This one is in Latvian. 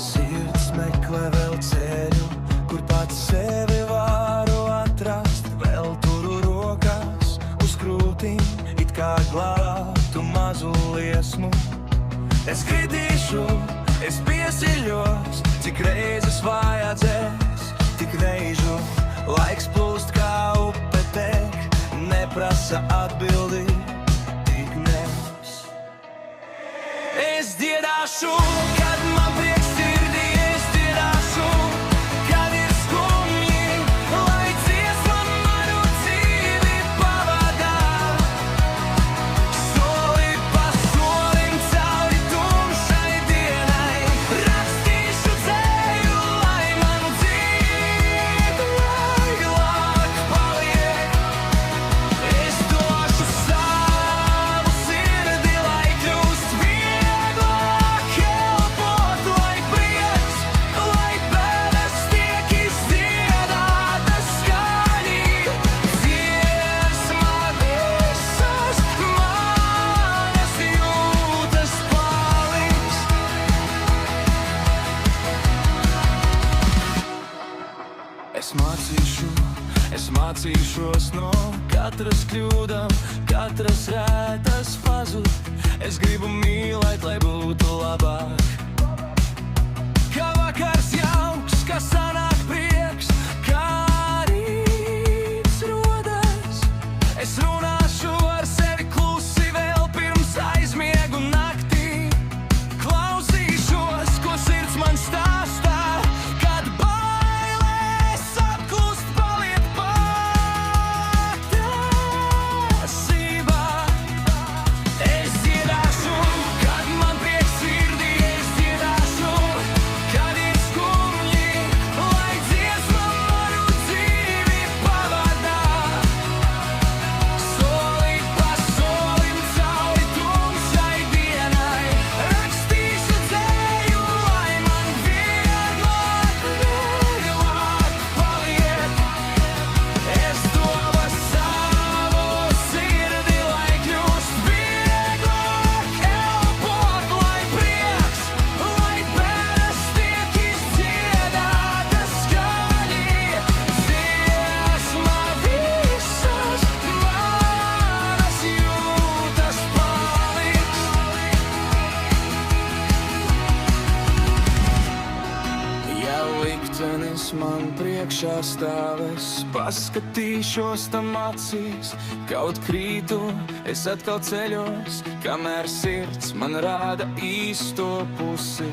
Sirds meklē vēl ceļu, kur pats sevi varu atrast. Vēl turu rokas uz krūtīm, it kā glābtu mazu liesmu. Es kritīšu, es piesiļos, cik reizes vajadzēs, tik reižu. Laiks plūst kā upe tek, neprasa atbildi, tik nes. Es dziedāšu, kad man prieks sirdī, es dziedāšu, kad ir skumji, lai dziesma manu dzīvi pavadā. Soli pa solim cauri tumšai dienai, rakstīšu dzēju, lai manu dzīvi vieglāk paliek. Es došu savu sirdi, lai kļūst vieglāk elpot, lai prieks, lai bēdas tiek izdziedātas skaļi. Dziesma visas manas jūtas paliks. Es mācīšos no katras kļūdām, katras rētas pazud. Es gribu mīlēt, lai būtu labāk. Kā vakars jauks, kā sanāk prieks, kā rīts rodas. Es runāšu ar sevi klusi vēl pirms aizmiegu naktī. Klausīšos, ko sirds man stāstā, kad bailes apklust, paliek patiesībā. Es dziedāšu, kad man prieks sirdī, es dziedāšu, kad ir skumji, lai dziesma manu dzīvi pavadā. Soli pa solim cauri tumšai dienai, rakstīšu dzēju, lai man vieglāk paliek. Es dodu savu sirdi, lai kļūst vieglāk elpot, lai prieks, lai bēdas tiek izdziedātas skaļi. Dziesma visas manas jūtas paliks. Ja liktenis man priekšā stāvēs, paskatīšos tam acīs, kaut krītu, es atkal ceļos, kamēr sirds man rāda īsto pusi.